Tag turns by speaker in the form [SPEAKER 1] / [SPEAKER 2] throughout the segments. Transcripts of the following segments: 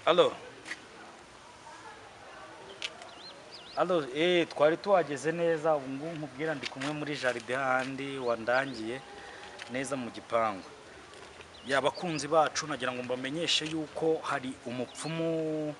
[SPEAKER 1] Allo. Allo, twari tuhageze neza ubu ngubu nkubwira ndi kumwe muri jardin handi wandangiye neza mu gipangu. Abakunzi bacu nagira ngo mbamenyeshe yuko hari umupfumu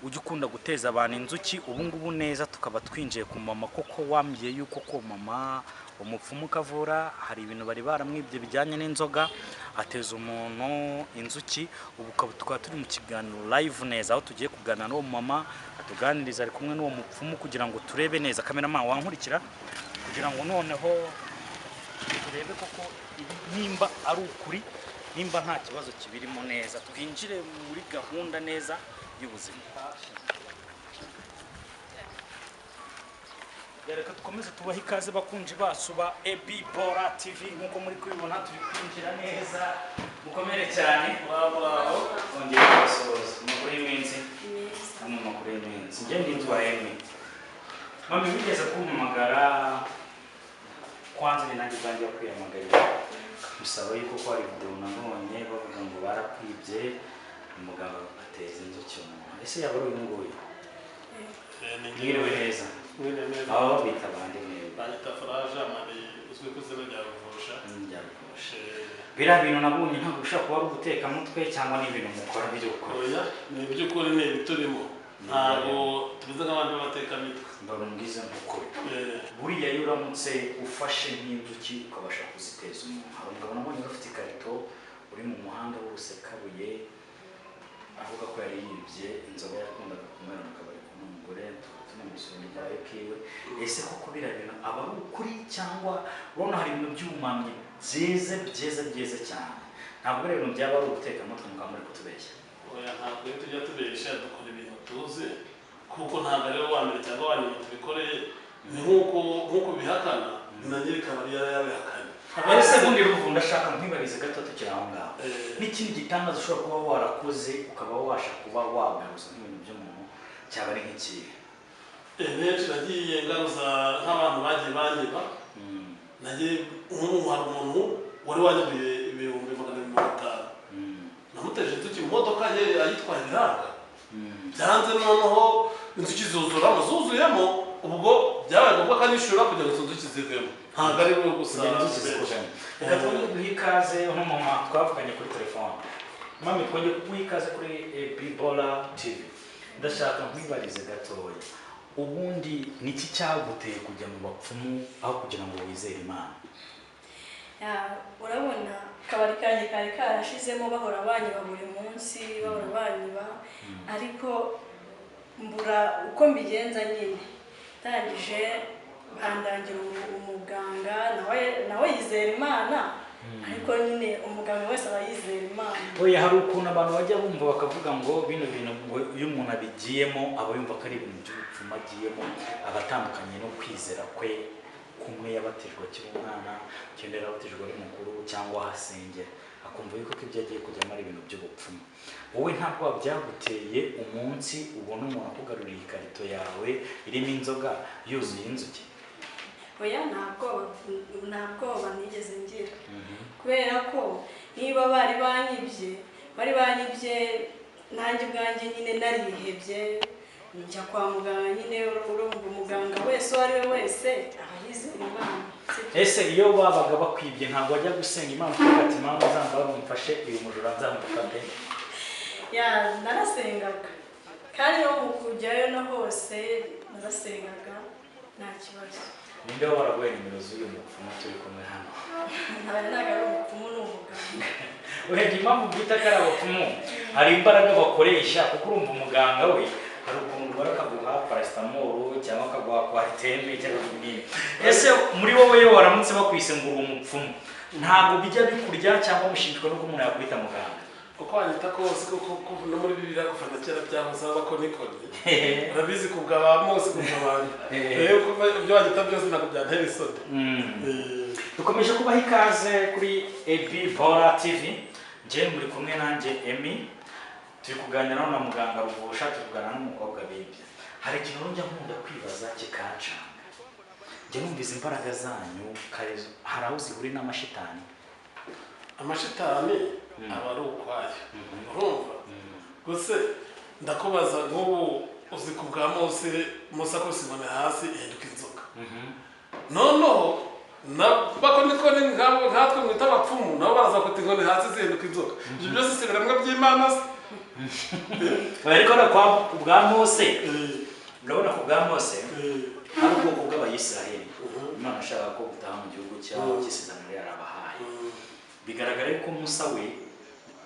[SPEAKER 1] ujya ukunda guteza abantu inzuki ubu ngubu neza tukaba twinjiye ku mama koko wambye yuko ko mama umupfumu kavura hari ibintu bari baramwibye bijyanye n'inzoga ateza umuntu inzuki ubu tukaba turi mu kiganiro live neza aho tugiye kuganira n'uwo mama atuganiriza ari kumwe n'uwo mupfumu kugira ngo turebe neza cameraman wankurikira kugira ngo noneho turebe koko nimba ari ukuri nimba nta kibazo kibirimo neza twinjire muri gahunda neza y'ubuzima. Reka dukomeze tubaha ikaze bakunji bacu ba Ebibora TV nkuko muri kubibona turi kwinjira neza mukomere cyane bravo ongera kubasoza makuru y'iminsi makuru y'iminsi nge nditwa Emi mami bigeze kumpamagara kwanza ni nanjye bwanjye kwiyamagarira musaba yuko ko hari video nanone bavuga ngo barakwibye umugabo ateza inzuki umuntu ese yaba ari uyu nguyu ngiriwe neza aho bita bande
[SPEAKER 2] Banita Faraja mari uzwi ko zero ryaruvusha
[SPEAKER 1] bira bintu nabonye ntabwo ushaka kuba guteka mutwe cyangwa ni ibintu mukora byo gukora
[SPEAKER 2] oya ni by'ukuri ne biturimo ntabwo tubize nk'abandi bateka mitwe
[SPEAKER 1] mbarungiza mukore buriya yuramutse ufashe nk'inzuki ukabasha kuziteza umuntu hari umugabo nabonye ufite ikarito uri mu muhanda wose kabuye avuga ko yari yibye inzoga yakundaga kumera mu kabari k'umugore tunamusoni byawe kiwe ese koko birabina aba ari ukuri cyangwa urabona hari ibintu by'ubumamyi byeze cyane ntabwo rero ibintu byaba ari uguteka mutwe mukamuri kutubeshya
[SPEAKER 2] oya ntabwo iyo tujya tubeshya dukora ibintu tuzi kuko ntabwo rero wambere cyangwa wanyuma tubikoreye ni nk'uko bihakana nanjye kabari yabihakana
[SPEAKER 1] ese bundi ruvu ndashaka nkwibarize gato tukiri aho ngaho n'ikindi gitangaza ushobora kuba warakoze ukaba wabasha kuba wagaruza nk'ibintu by'umuntu cyaba ari nk'ikihe
[SPEAKER 2] benshi nagiye ngaruza nk'abantu bagiye banyiba nagiye nk'umuntu hari umuntu wari wanyibiye ibihumbi 250 namuteje inzuki mu modoka ye ayitwaye biranga byanze noneho inzuki zuzuyemo ubwo byabaye ngombwa kanishura kugira ngo inzuki zivemo ntabwo ari we gusa
[SPEAKER 1] inzuki zikujemo reka twongere guha ikaze nk'umama twavuganye kuri telefone mami twongere guha ikaze kuri Ebibora TV ndashaka nkwibarize gatoya ubundi niki cyaguteye kujya mu bapfumu aho kugira ngo wizere Imana
[SPEAKER 3] urabona kabari kanje kari karashizemo bahora banyiba buri munsi bahora banyiba ariko mbura uko mbigenza nyine tangije bandangira umuganga nawe yizera Imana ariko nyine umuganga wese aba yizera Imana
[SPEAKER 1] oya hari ukuntu abantu bajya bumva bakavuga ngo bino bintu ngo iyo umuntu abigiyemo aba yumva ko ari ibintu by'ubupfumu agiyemo abatandukanye no kwizera kwe kumwe yabatijwe akiri umwana cyenda yabatijwe ari mukuru cyangwa hasengera akumva yuko ibyo agiye kujyamo ari ibintu by'ubupfumu wowe ntabwo byaguteye umunsi ubona umuntu akugaruriye ikarito yawe irimo inzoga yuzuye inzuki
[SPEAKER 3] oya ntabwo banigeze ngira kubera ko niba bari banyibye nanjye ubwanjye nyine narihebye njya kwa muganga nyine urumva umuganga wese uwo ari we wese aba yizera Imana
[SPEAKER 1] ese iyo babaga bakwibye ntabwo wajya gusenga Imana kuko ati Imana uzamba bamufashe uyu mujura nzamufate
[SPEAKER 3] narasengaga kandi no mu kujyayo no hose narasengaga nta kibazo
[SPEAKER 1] ninde waraguye nimero z'uyu mupfumu turi kumwe hano
[SPEAKER 3] ntabwo ari umupfumu ni umuganga
[SPEAKER 1] urebye impamvu bwita ko ari abapfumu hari imbaraga bakoresha kuko urumva umuganga we hari ukuntu barakaguha paracetamol cyangwa akaguha quarteme cyangwa ibindi ese muri wowe yo waramutse bakwise ngo uri umupfumu ntabwo bijya bikurya cyangwa mushinjwa no umuntu yakwita muganga
[SPEAKER 2] uko wanyita kose kuko no muri Bibiliya gufata kera byahoze abakonikoni urabizi kubwa ba Mose kubwa abantu rero ibyo wanyita byose ntabwo byantera isoni
[SPEAKER 1] dukomeje kubaha ikaze kuri Ebibora TV nje muri kumwe nanjye Emi turi kuganira na muganga Ruvusha turi kuganira n'umukobwa bibye hari ikintu njya nkunda kwibaza kikancanga njye numvise imbaraga zanyu hari aho zihuri n'amashitani
[SPEAKER 2] amashitani aba ari ukwayo urumva gusa ndakubaza nk'ubu uzi ku bwa Mose akubise inkoni hasi ihinduka inzoka noneho bako niko ni nkatwe mwita abapfumu nabo baraza kwita inkoni hasi zihinduka inzoka ibyo byose si ibiremwa by'Imana se
[SPEAKER 1] ariko ku bwa Mose urabona ku bwa Mose hari ubwoko bw'Abayisiraheli Imana ashaka ko butaha mu gihugu cyabo cy'isezerano yarabahaye bigaragara ko Musa we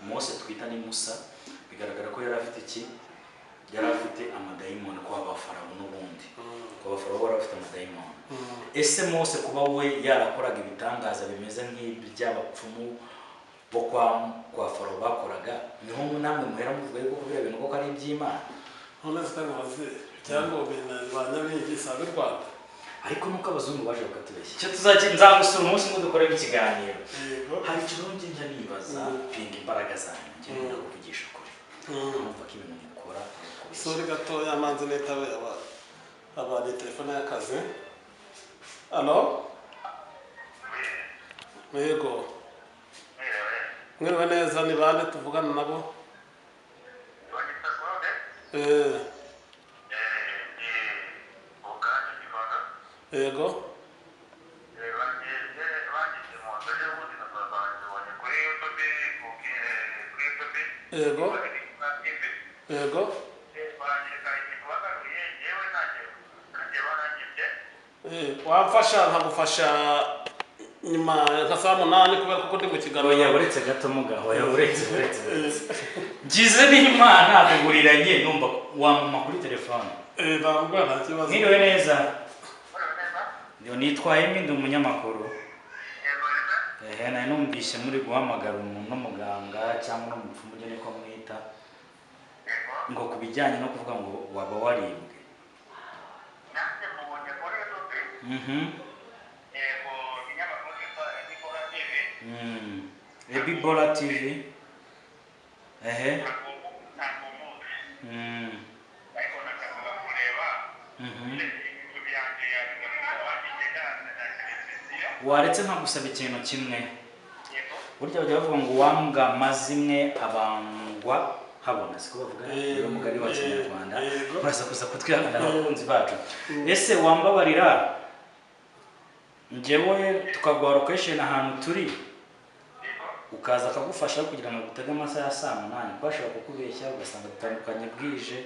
[SPEAKER 1] Mose twita ni Musa bigaragara ko yari afite iki yari afite amadayimoni kwa abafarawo n'ubundi kwa abafarawo bari bafite amadayimoni ese Mose kuba we yarakoraga ibitangaza bimeze nk'iby'abapfumu bo kwa farawo bakoraga niho namwe muhera muvuga yuko kubera ibintu ko ari iby'Imana
[SPEAKER 2] none zitanabaze cyangwa banyabingi sabe Rwanda
[SPEAKER 1] ariko nuko abazungu baje bakatubeshya icyo nzagusura umunsi ngo dukore ikiganiro hari ikintu njye nibaza pinga imbaraga zanjye njye ndakuvugisha kure numva ko ibintu mukora
[SPEAKER 2] sori gatoya amanze netawe abari telefone y'akazi alo yego mwiriwe neza ni bande tuvugana nabo yego yego yego wamfasha nkagufasha nyuma nka saa 8 kubera ko ndi mu kiganiro
[SPEAKER 1] yaburetse gato mugaho yaburetse ngize n'Imana aguguriranye numva wamuma kuri telefone
[SPEAKER 2] ntabwo nta kibazo
[SPEAKER 1] mwiriwe neza nitwaye ndi umunyamakuru nari numvise muri guhamagara umuntu n'umuganga cyangwa n'umupfumu ujya niko mwita ngo ku bijyanye no kuvuga ngo waba waribwe Ebola TV waretse nkagusaba ikintu kimwe burya bajya bavuga ngo wambwa mazimwe abangwa habona siko bavuga rero mugari wa Kinyarwanda barasakuza kutwihangana abakunzi bacu ese wambabarira njyewe tukaguha location ahantu turi ukaza akagufasha kugira ngo utege amasaha ya saa 8 bashaka kukubeshya ugasanga dutandukanye bwije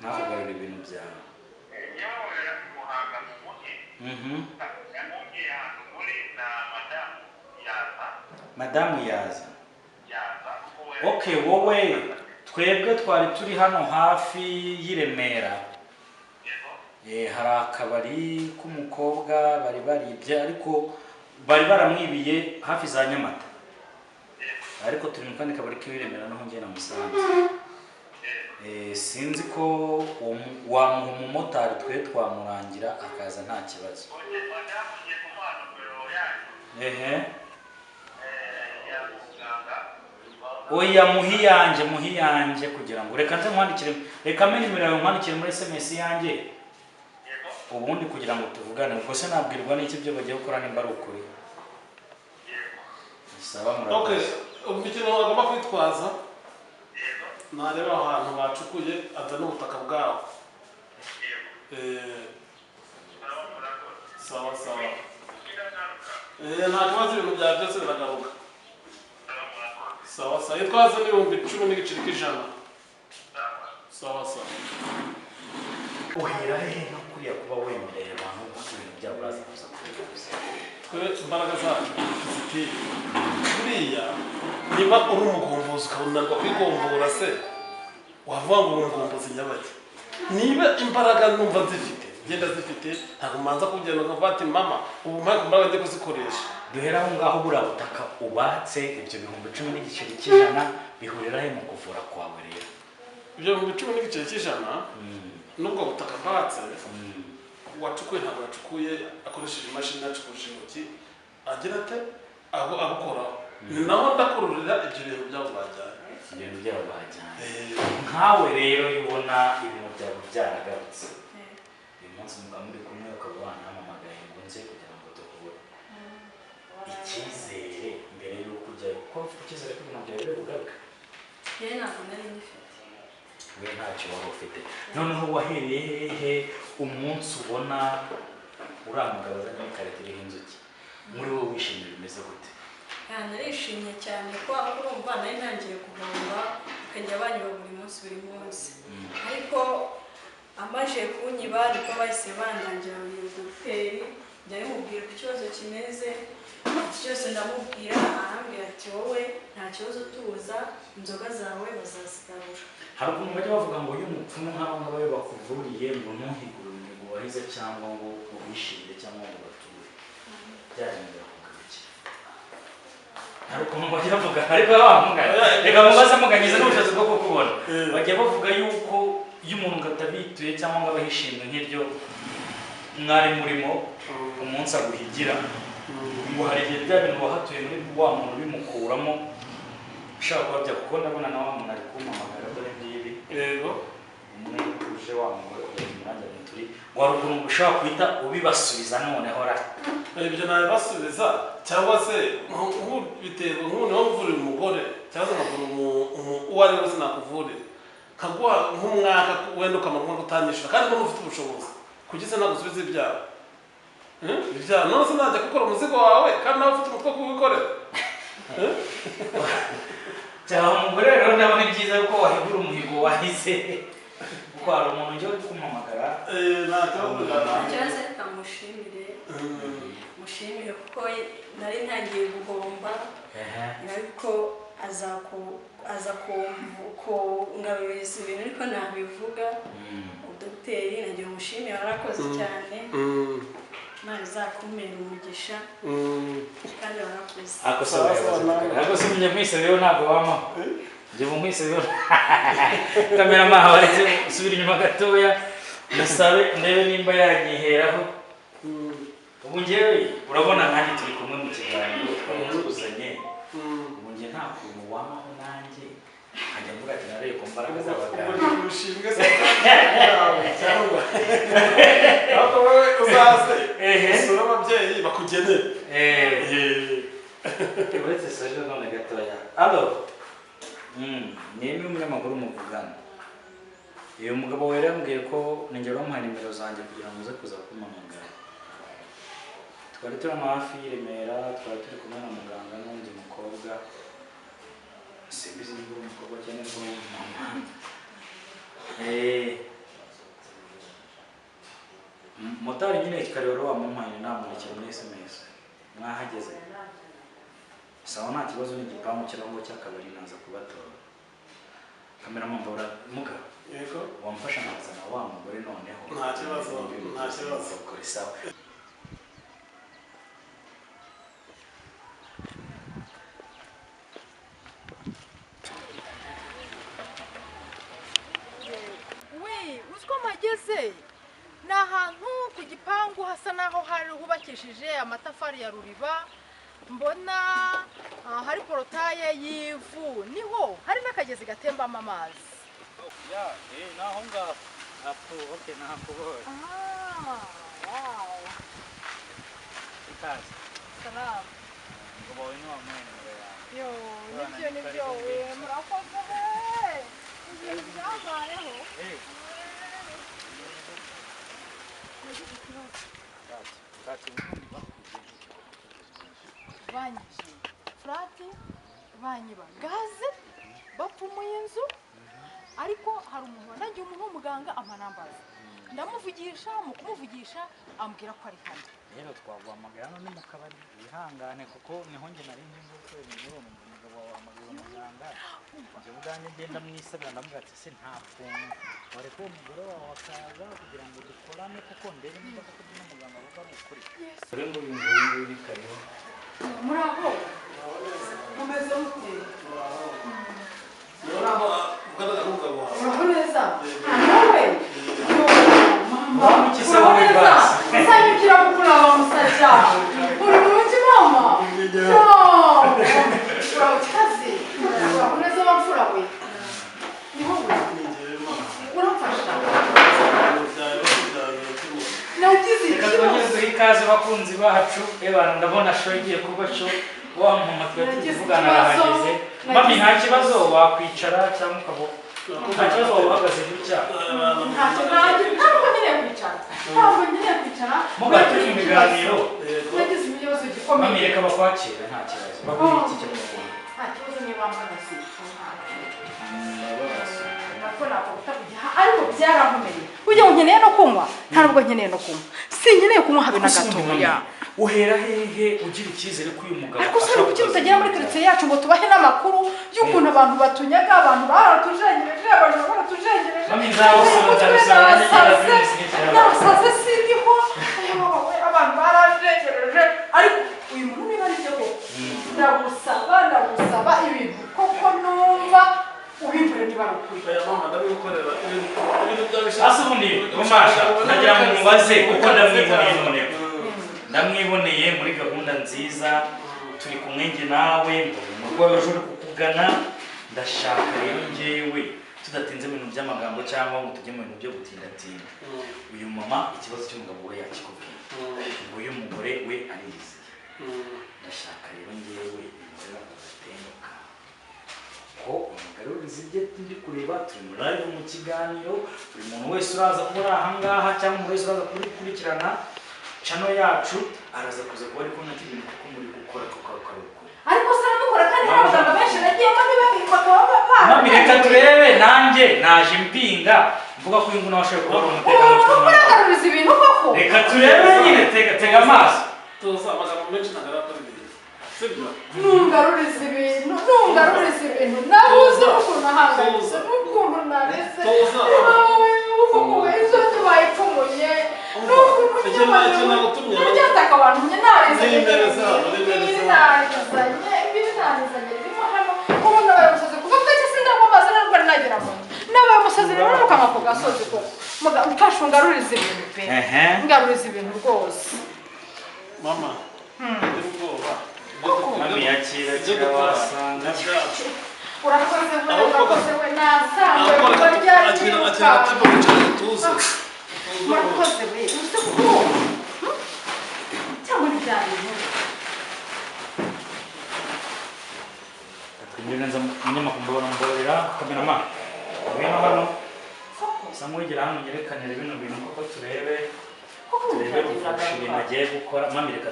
[SPEAKER 1] ntakugarura ibintu byawe Madamu yaza okay wowe twebwe twari turi hano hafi y'Iremera hari akabari k'umukobwa bari baribye ariko bari baramwibiye hafi za Nyamata ariko turi mu kandi kabari k'Iremera naho ngiye na Musanze sinzi ko wamuha umumotari twe twamurangira akaza nta kibazo oya muhiyanje kugira ngo reka nze nkwandikire reka meni mirayo nkwandikire muri SMS yanjye ubundi kugira ngo tuvugane ubwo se nabwirwa n'iki byo bagiye gukora nimba ari ukuri saba murakoze
[SPEAKER 2] okay umukino agomba kwitwaza nareba ahantu bacukuye aza n'ubutaka bwaho sawa nta kibazo ibintu bya byose biragaruka sawa yitwaza n'ibihumbi 10 n'igiceri k'ijana sawa
[SPEAKER 1] uhera he no kuriya kuba wemereye abantu ibintu byabo bazakuza kubivuza
[SPEAKER 2] twe imbaraga zacu ziti buriya niba uri umugombozi ukabonarwa kwigombora se wavuga ngo umugombozi nyabaki niba imbaraga numva zifite genda zifite ntabwo manza kugenda ukavuga ati mama ubu mpamvu imbaraga ndi kuzikoresha
[SPEAKER 1] duhera aho ngaho buriya butaka ubatse ibyo bihumbi 10 n'igiceri cy'ijana bihurira he mu kuvura kwawe rero
[SPEAKER 2] ibyo bihumbi 10 n'igiceri cy'ijana nubwo butaka mbatse wacukuye ntabwo yacukuye akoresheje imashini yacukuje intoki agira ate abukoraho ni naho ndakururira ibyo bintu byabo bajyanye
[SPEAKER 1] nkawe rero ubona ibintu byabo byaragarutse uyu munsi muga muri kumwe ukaba wanahamamagaye ngo nze kugira ngo duhure icyizere mbere y'uko ujyayo kuko ufite icyizere ko ibintu byawe bigaruka
[SPEAKER 3] ntabwo nari ngifite
[SPEAKER 1] we ntacyo wari ufite noneho wahereye he umunsi ubona uriya mugabo azanye ikarita iriho inzuki muri wowe wishimye bimeze gute?
[SPEAKER 3] narishimye cyane ko urumva nari ntangiye kuvomba akajya banyiba buri munsi ariko amaje kunyiba niko bahise bandangira uyu dogiteri njya mubwira ku kibazo kimeze cyose ndamubwira arambwira ati wowe nta kibazo tuza inzoga zawe bazazigarura.
[SPEAKER 1] Hari ukuntu bajya bavuga ngo iyo umupfumu nk'abo ngabo bakuvuriye ngo ntuhigure umuhigo wahize cyangwa ngo ubishimire cyangwa ngo bature byarindira kugaruki. Hari ukuntu bajya bavuga ariko bamugana reka mubaze muganyiza n'ubushobozi bwo kukubona bajya bavuga yuko iyo umuntu atabituye cyangwa ngo abahishimwe nk'iryo mwari murimo umunsi aguhigira ngo hari igihe bya bintu wahatuye muri wa muntu bimukuramo ushaka kubabya kuko ndabona na wa muntu ari kumpamagara dore ngibi
[SPEAKER 2] yego
[SPEAKER 1] umwe uje wa mugore umwanya turi wari ukuntu ushaka kwita ubibasubiza noneho ra
[SPEAKER 2] ibyo nawe basubiza cyangwa se biterwa nk'umuntu wamuvurira umugore cyangwa se uwo ari we wese nakuvurira kaguha nk'umwaka wenda ukamara gutanyishyura kandi mbona ufite ubushobozi kuki se nagusubiza ibyaha ibyaha none se najya gukora umuzigo wawe kandi nawe ufite umutwe wo kuwikorera
[SPEAKER 1] cyangwa umugore rero ndabona byiza ko wahigura umuhigo wahise kuko hari umuntu ujya uri kumpamagara
[SPEAKER 3] cyangwa kamushimire kuko nari ntangiye guhomba ariko aza kungabiriza ibintu ariko nabivuga dogiteri nagira umushimire warakoze cyane Imana izakumera umugisha kandi warakoze
[SPEAKER 1] ako se mujya mwise rero ntabwo wamaho njye mwise rero kameramaha waretse usubira inyuma gatoya nasabe ndebe nimba yanyiheraho ubu njyewe urabona nanjye turi kumwe mu kiganiro tuzanye ubu njye nta kuntu wamaho nanjye nkajya mvuga ati nareye ku mbaraga z'abaganga
[SPEAKER 2] umushinga se cyangwa ahubwo wowe uzaze usura ababyeyi bakugenere
[SPEAKER 1] uretse soje none gatoya alo nimwe umunyamakuru muvugana uyu mugabo wera yambwiye ko ningera bamuha nimero zanjye kugira ngo uze kuza kumpamagara twari turi hafi y'i Remera twari turi kumwe na muganga n'undi mukobwa simbizi niba uri umukobwa cyangwa niba uri umumama motari nyine kikarero wamumpaye namurikira muri SMS mwahageze sawa nta kibazo n'igipangu kirango cy'akabari naza kubatora kameraman mbora muga
[SPEAKER 2] yego
[SPEAKER 1] wamfasha nkazana wa mugore noneho
[SPEAKER 2] nta kibazo
[SPEAKER 1] kuri sawa
[SPEAKER 4] ni ahantu ku gipangu hasa naho hari hubakishije amatafari ya ruriba mbona hari porotaye y'ivu niho hari n'akagezi gatembamo amazi
[SPEAKER 1] naho ngaho okay nakubonye
[SPEAKER 4] wow
[SPEAKER 1] ikaze
[SPEAKER 4] salamu
[SPEAKER 1] ngo bawe ni wa mwene
[SPEAKER 4] yo nibyo murakoze ibintu byabayeho banyije furati banyiba gaze bapfumuye inzu ariko hari umuntu wanagiye umuntu w'umuganga amanambaza ndamuvugisha mu kumuvugisha ambwira ko ari hano
[SPEAKER 1] rero twaguhamagara hano ni mu kabari wihangane kuko niho njye nari nzi ko uwo mugabo wahamagara umuganga njye ubwanjye ngenda mwisabira ndamubwira ati se nta kuntu wareka uwo mugore wawe akaza kugira ngo dukorane kuko ndebe niba koko ibyo umuganga avuga ari ukuri dore ngo uyu nguyu ni kariho
[SPEAKER 4] muri aho mumeze mute uraho neza nawe
[SPEAKER 1] wamukize wowe basi
[SPEAKER 4] usanyukira kukuraba musajya uri mu mugi mama uraho kikazi uraho neza wamfura we niho we uramfasha nagize
[SPEAKER 1] reka twongere duhe ikaze bakunzi bacu ndabona show igiye kuba show wa mama twari tuvugana arahageze mami nta kibazo wakwicara cyangwa ukaba nta kibazo waba uhagaze gutya
[SPEAKER 4] ntabwo nkeneye kwicara ntabwo nkeneye kwicara
[SPEAKER 1] mugatuye mu biganiro
[SPEAKER 4] nagize ibibazo gikomeye
[SPEAKER 1] mami reka bakwakira nta kibazo bakwiye iki cyo mukuru
[SPEAKER 4] nta kibazo niba mpagaze ariko byarankomeye ujya ngo nkeneye no kunywa ntabwo nkeneye no kunywa sinkeneye kunywa habe na gatoya
[SPEAKER 1] uhera hehe ugira icyizere ko uyu mugabo
[SPEAKER 4] ariko usanga kuki tutagera muri karitsiye yacu ngo tubahe n'amakuru y'ukuntu abantu batunyaga abantu baratujengereje abantu baratujengereje nasaze sindiho abantu barajengereje ariko uyu muntu niba ari byo koko ndagusaba ibintu koko numva ubimbure niba ari ukuri
[SPEAKER 1] hasi ubundi mumasha nagira ngo mubaze kuko ndamwiboneye muri gahunda nziza turi kumwe njye nawe mu rwego rwo kukugana ndashaka rero njyewe tudatinze mu bintu by'amagambo cyangwa ngo tujye mu bintu byo gutindatinda uyu mama ikibazo cy'umugabo we yakikubwiye ngo uyu mugore we arizi ndashaka rero njyewe inzira ugatenguka ko umugarurizi ibye ndi kureba turi muri live mu kiganiro buri muntu wese uraza kuba aha ngaha cyangwa umuntu wese uraza kubikurikirana chano yacu araza kuza kuba ariko nta kintu kuko muri gukora kukaruko
[SPEAKER 4] ariko se namukora kandi n'abaganga benshi nagiyemo bakaba
[SPEAKER 1] mami reka turebe nanjye naje mpinga mvuga ko inguna washoye kubona umutekano
[SPEAKER 4] w'umugaruriza ibintu koko
[SPEAKER 1] reka turebe nyine tega amaso
[SPEAKER 2] tuza amagambo menshi ntagaragara sibyo
[SPEAKER 4] nungaruriza ibintu nabuze ukuntu ahangayitse n'ukuntu narese wowe uko inzozi bayipfumuye n'uryataka abantu njye narizanye birimo hano ubu nabaye umusozi kuva twese sindagombaza ntabwo nagera mu nzu nabaye umusozi rero nukanga ku gasozi koko mfashe ungaruriza ibintu pe ngaruriza ibintu rwose
[SPEAKER 2] mama ndi ubwoba
[SPEAKER 1] mami yakira wasanga
[SPEAKER 4] urakoze we nasanzwe kuba ryarimuka murakoze we uzi kuko cyangwa ni bya bintu
[SPEAKER 1] twinjiranza umunyamakuru mborera kameramani ngwino hano usa nk'uwigira hano nyerekanire bino bintu koko turebe ubufasha ibintu agiye gukora mami reka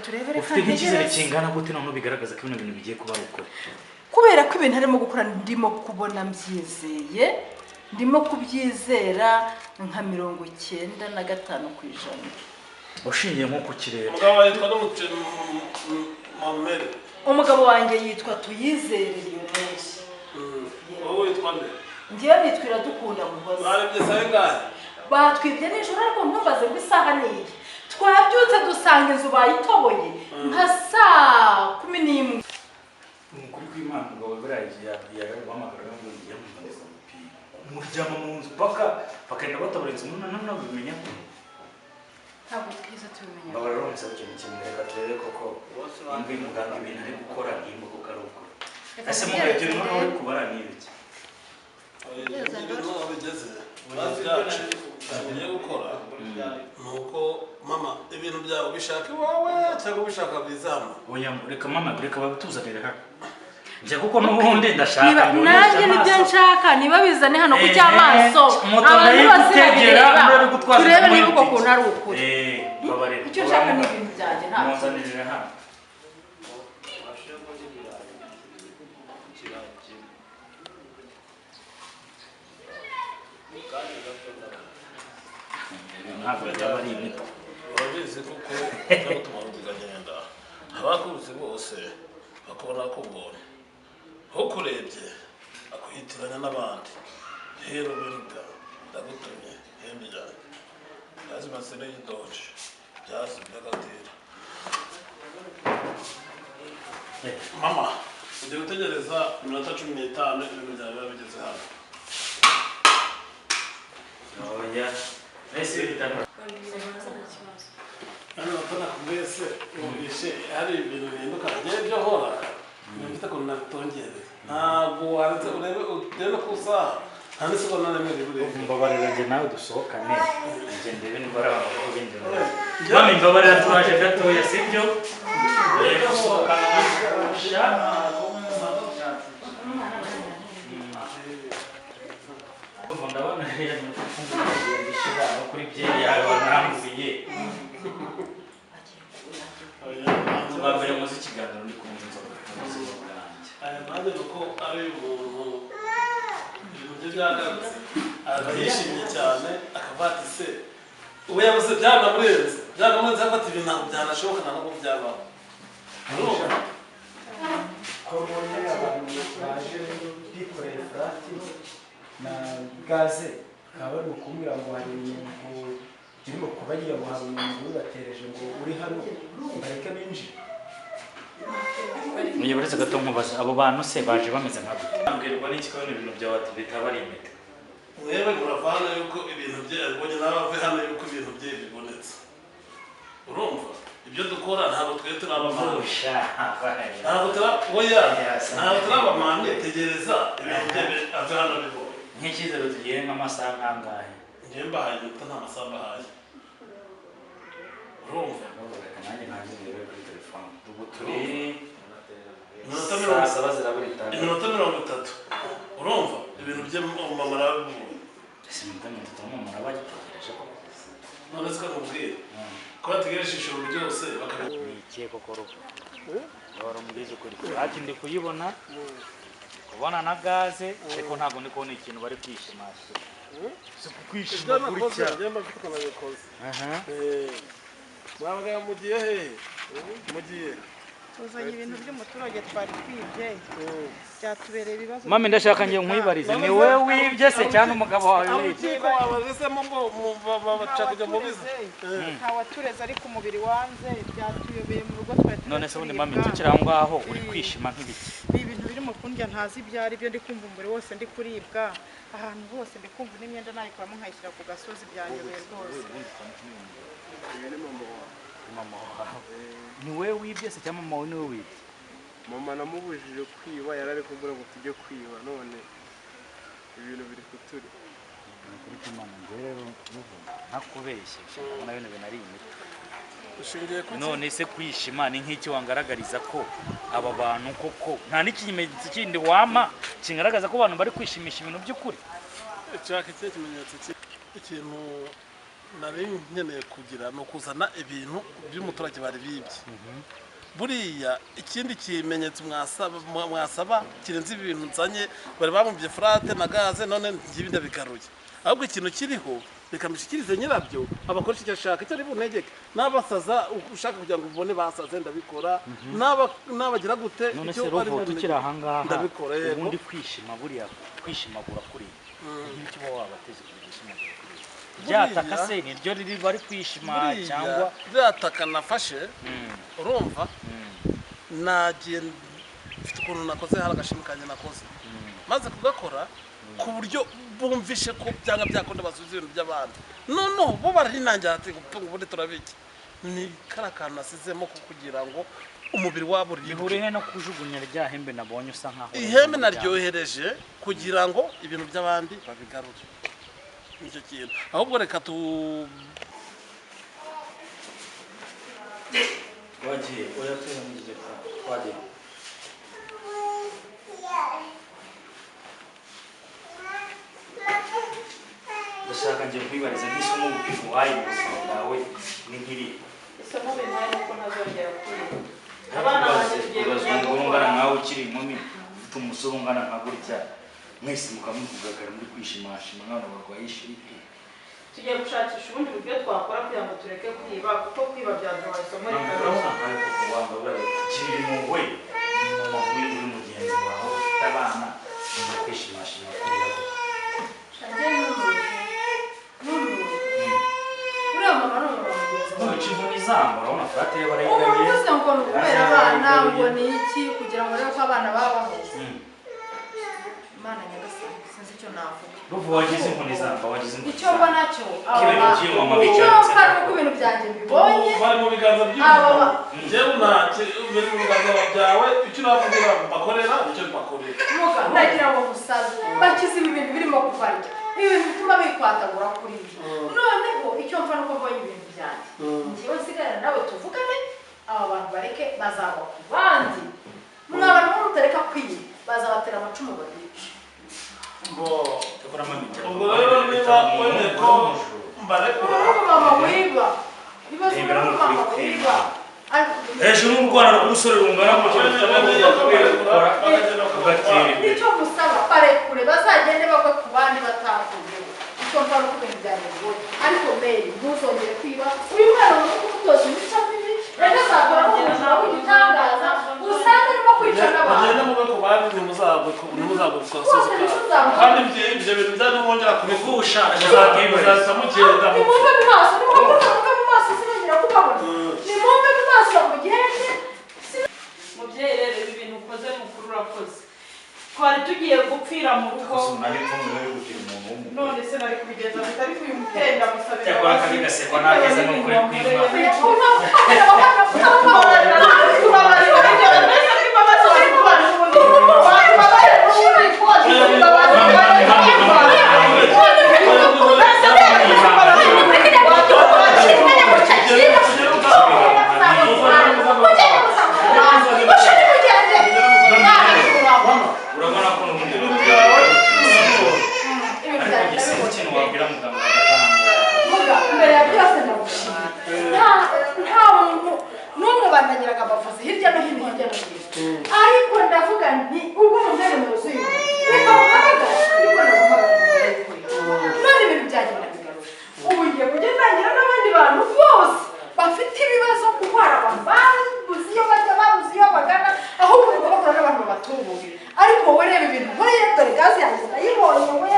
[SPEAKER 1] turebe ufite nk'icyizere kingana gute noneho bigaragaza ko bino bintu bigiye kuba ari ukuri
[SPEAKER 4] kubera ko ibintu arimo gukora ndimo kubona mbyizeye ndimo kubyizera nka 95%.
[SPEAKER 1] ushingiye nko ku kirere
[SPEAKER 4] umugabo wanjye yitwa Tuyizere Lionel.
[SPEAKER 2] wowe witwa nde?
[SPEAKER 4] Ngiye nitwira dukunda muhoza.
[SPEAKER 2] Barebye sangahe?
[SPEAKER 4] Batwibye nijoro ariko ntumbaze ngo isaha niyi. Twabyutse dusanga inzu bayitoboye nka saa 11.
[SPEAKER 1] Umukuru w'Imana umugabo baragiye yahamagara ngo ngiye mumeze umupira. Umuryama mu nzu bakagenda bataburenza umuntu ntabwo bimenya.
[SPEAKER 4] Ntabwo twiza tubimenya.
[SPEAKER 1] Babarora umusaba ikintu kimwe reka turebe koko imwe muganga ibintu ari gukora nimba kuko ari ukuri. Ese mugabo ibyo noneho uri kubara ni ibiki?
[SPEAKER 2] Bagiye gukora nuko mama ibintu byawe ubishaka iwawe cyangwa ubishaka bizama.
[SPEAKER 1] Oya reka mama reka babituzanire hano. Nje kuko n'ubundi ndashaka
[SPEAKER 4] ngo nanjye nibyo nshaka niba bizane hano ku cyamaso
[SPEAKER 1] abantu bategera muri gutwaza
[SPEAKER 4] turebe niba uko kuntu ari ukuri
[SPEAKER 1] babarira
[SPEAKER 4] icyo nshaka ni ibintu byanjye nta
[SPEAKER 1] muzanire hano ntabwo byaba ari imito
[SPEAKER 2] urabizi kuko cyangwa tumarudizagenda abakuzi bose bakubona ko ubonye ukurebye akuhitiranya n'abandi rero birida ndagutumye hembe ryanjye yazi masere y'idoje byazi by'agatera mama ugiye gutegereza iminota 15 ibintu byawe biba bigeze hano.
[SPEAKER 1] oya ese bitano
[SPEAKER 2] hano batana kumwese ubishe hari ibintu bihinduka ngiye byo hora nifite ko natongereza ntabwo waretse urebe ku saha nta n'isegonda n'imwe ribure
[SPEAKER 1] mbabarira njye nawe dusohokane njye ndebe niba ari abantu ko binjira mami mbabarira turaje gatoya sibyo gusohokana Ndumva ndabona rero ndishira kuri byeri yawe wanamburiye. Tuba mbere muzi ikiganiro ndi kumva inzoga n'ubuzima bwanjye.
[SPEAKER 2] Nanjye nuko ari umuntu ibintu bye byagarutse aba yishimye cyane akavuga ati se ubu yabuze byanamurenze afata ibintu ntabwo byanashoboka ntabwo byabaho.
[SPEAKER 5] ko mbonye abantu baje bikoreye furati na gaze bakaba bari kumbwira ngo hari ibintu birimo kubagira ngo hari umuntu ubatereje ngo uri hano bareke binjire.
[SPEAKER 1] Muyoboreze gato nkubaza abo bantu se baje bameze nka gute? Ambwirwa n'iki ko ibintu byawe bitaba ari imiti.
[SPEAKER 2] Mwewe murava hano yuko ibintu bye abonye n'abave hano yuko ibintu bye bibonetse. Urumva? Ibyo dukora ntabwo twe turabamana. Ntabwo turabamana tegereza ibintu bye ave hano bibo.
[SPEAKER 1] Nk'ikizero tugiye nk'amasaha nkangahe?
[SPEAKER 2] Ngiye mbahaye gute nta masaha mbahaye. Urumva?
[SPEAKER 1] Nanjye nanjye ndebe kuri telefone. Ubu turi
[SPEAKER 2] iminota 30. Urumva? Ibintu bye mama arabivuga.
[SPEAKER 1] Ese iminota 30 mama arabagitegereje ko.
[SPEAKER 2] None se kakubwira. Ko bategereje ijoro ryose bakabona.
[SPEAKER 1] Ni ikihe koko ruko? Ora mugeze kuri. Ati ndi kuyibona. Kubona na gaze ariko ntabwo ndi kubona ikintu bari kwishimasha.
[SPEAKER 2] Kwishima gutya. Ngenda mfite nabikoze. Mwabaga mugiye he? Mugiye.
[SPEAKER 4] tuzanye ibintu by'umuturage twari twibye byatubereye ibibazo.
[SPEAKER 1] Mami ndashaka ngiye nkwibarize ni wewe wibye se cyane umugabo wawe wibye?
[SPEAKER 2] Ko abazesemo ngo baca kujya mu bize.
[SPEAKER 4] Nta watureze ariko umubiri wanze byatuyobeye mu rugo twari.
[SPEAKER 1] None se ubundi mami tukiri aho ngaho uri kwishima nk'ibiki?
[SPEAKER 4] Ni ibintu biri mu kundya ntazi ibyari byo ndi kumva umubiri wose ndi kuribwa ahantu hose ndi kumva n'imyenda nayikuramo nkayishyira ku gasozi byanyobeye rwose.
[SPEAKER 1] Mama wawe ni wewe wibye se cyangwa mama wawe ni wewe wibye?
[SPEAKER 6] Mama namubujije kwiba yarari kumbura ngo tujye kwiba none ibintu biri kuturi.
[SPEAKER 1] Kuri Imana rero ntakubeshye ndabona bene bene ari imiti.
[SPEAKER 2] Ushingiye ku
[SPEAKER 1] none se kwishima ni nk'iki wangaragariza ko aba bantu koko nta n'ikimenyetso kindi wama kingaragaza ko abantu bari kwishimisha ibintu by'ukuri?
[SPEAKER 2] Cyaka ikimenyetso ikintu nari nkeneye kugira no kuzana ibintu by'umuturage bari bibye. Buriya ikindi kimenyetso mwasaba kirenze ibintu nzanye bari bamumbye frate na gaze none ngibinda bigaruye. Ahubwo ikintu kiriho bikamishikirize nyirabyo abakoresha icyo ashaka icyo ribuntegeke n'abasaza ushaka kugira ngo ubone basaze ndabikora n'abagira gute
[SPEAKER 1] icyo bari tukiri aha ngaha
[SPEAKER 2] ndabikora yego
[SPEAKER 1] ubundi kwishima buriya kwishimagura kuri n'icyo bo wabateze kwishima byataka se ni ryo riri bari kwishima cyangwa
[SPEAKER 2] byataka nafashe urumva nagiye mfite ukuntu nakoze hari agashimi kanje nakoze maze kugakora ku buryo bumvishe ko byanga byakonde basubiza ibintu by'abandi no bo bari nanjye ati gutunga ubundi turabiki ni karakana nasizemo kugira ngo umubiri wabo
[SPEAKER 1] rihuriye no kujugunya rya hembe nabonye usa nkaho
[SPEAKER 2] ihembe naryohereje kugira ngo ibintu by'abandi babigarure nicyo kintu ahubwo reka
[SPEAKER 1] wagiye oyatera mu gihe wagiye ndashaka ngiye kwibariza nk'isomo uhaye mu buzima bwawe ni nk'iri
[SPEAKER 3] isomo bimpaye nuko ntazongera kwiba
[SPEAKER 1] abana bazungu ungana nkawe ukiri inkumi ufite umusore ungana nka gutya mwese mukamukugagara muri kwishimashima nk'abantu barwaye ishiriki
[SPEAKER 3] tugiye gushakisha ubundi buryo twakora kugira ngo tureke kwiba kuko kwiba byaduha isomo
[SPEAKER 1] kiri mu we mama uri mugenzi wawe ufite abana kwishimashima kurira ko urabona frate barayigaye
[SPEAKER 4] uvuze ngo kubera abana ngo ni iki kugira ngo rero ko abana babaho Imana nyagasani sinzi icyo navuga
[SPEAKER 1] ruvu wagize inkoni zamba wagize inkoni
[SPEAKER 4] icyo mbona cyo
[SPEAKER 1] icyo
[SPEAKER 4] kandi uko ibintu byanjye bibonye
[SPEAKER 2] bari mu biganza by'umuntu njyewe ntacyo biri mu biganza byawe icyo navugira bakorera nicyo bakorera
[SPEAKER 4] muga nagira ngo musaze bakize ibi bintu birimo kubarya ibintu bituma bikwatagura kuri noneho icyo mva nuko mbonye ibintu byanjye njyewe nsigarana nawe tuvugane aba bantu bareke bazaba ku bandi mwabana mutareka kwiba bazabatera amacumu babice
[SPEAKER 2] ubwo rero niba wemeye ko mbarekura
[SPEAKER 4] mama wiba ibibazo mama wiba
[SPEAKER 1] hejuru y'urwana rw'umusore rungana gutyo
[SPEAKER 4] icyo musaba barekure bazagende bava ku bandi batavuye icyo mva no kubintu byananiye ariko mbere ntuzongere kwiba uyu mwana uri kumutoza imico mibi rero azakora n'ubuzima bw'igitangaza usanga arimo kwica n'abantu
[SPEAKER 2] bagende mube ku bandi ntimuzagwe ku gasozi kandi ibyo bintu byari mwongera kubivusha muzahita mugenda
[SPEAKER 4] nimwumve mu maso nimwumve mu maso sinongera kubabona nimwumve mu maso mugende
[SPEAKER 7] mubyeyi rero ibi bintu ukoze mukuru urakoze twari tugiye gupfira mu rugo none se nari kubigenza bitari kuyimutenda musabira
[SPEAKER 1] cyakora akabigasekwa nageze no kuri kwima urabona ko n'ubundi ikintu wabwira muganga
[SPEAKER 4] muga mbere ya byose ndagushimira nta muntu n'umwe bandagiraga abavuzi hirya no hino ariko ndavuga nti ubwo mumere mu zuyu reka muhamagara ariko namuhamagara none ibintu byagenda bigarura ubu ngiye kujya ntangira n'abandi bantu bose bafite ibibazo kurwara abantu babuze iyo bajya babuze iyo bagana ahubwo bakora n'abantu babatubura ariko wowe reba ibintu nkoreye dore gaze yanjye ndayibonye we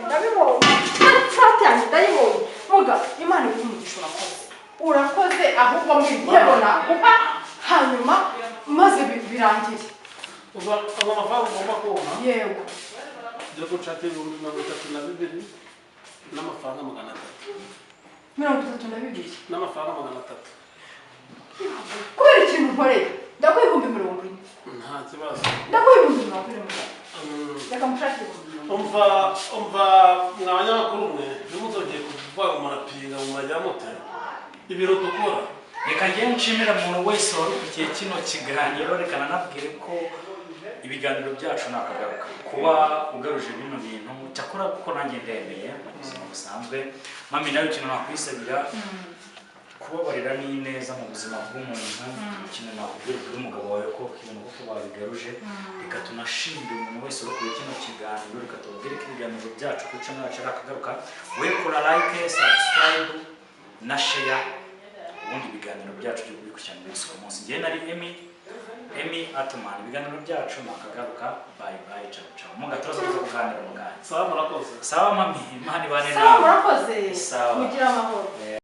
[SPEAKER 4] ndabibonye fati yanjye ndayibonye muga imana iri umugisha urakoze ahubwo mwibwebo naguha hanyuma maze birangiye
[SPEAKER 2] uva amafaranga ugomba kubona
[SPEAKER 4] yego
[SPEAKER 2] dore ko nshaka ibihumbi 32 n'amafaranga
[SPEAKER 4] 32
[SPEAKER 2] n'amafaranga 300
[SPEAKER 4] kubera ikintu nkoreye ndaguha ibihumbi 40
[SPEAKER 2] nta kibazo
[SPEAKER 4] ndaguha ibihumbi 40 reka mushake
[SPEAKER 2] umva mwa banyamakuru mwe ntimuzongeye kuvuga ngo murapinga ngo muragira mute ibiro dukora
[SPEAKER 1] reka njye nshimira umuntu wese warukurikiye kino kiganiro reka nanabwire ko ibiganiro byacu nakagaruka kuba ugaruje bino bintu cyakora kuko nanjye ndemeye mu buzima busanzwe mami nawe ikintu nakwisabira kubabarira ni neza mu buzima bw'umuntu ikintu nakubwira kuri umugabo wawe ko ibintu kuko babigaruje reka tunashimire umuntu wese warukurikiye kino kiganiro reka tubabwire ko ibiganiro byacu ku channel yacu nakagaruka we kora like subscribe na share ubundi ibiganiro byacu byo kubikurikirana umunsi ku munsi njye nari Emi Atman ibiganiro byacu nakagaruka bye bye ciao mugatoza kuganira mugani
[SPEAKER 2] sawa murakoze
[SPEAKER 1] sawa mami imana ibane nawe
[SPEAKER 4] sawa murakoze
[SPEAKER 1] sawa
[SPEAKER 4] mugira amahoro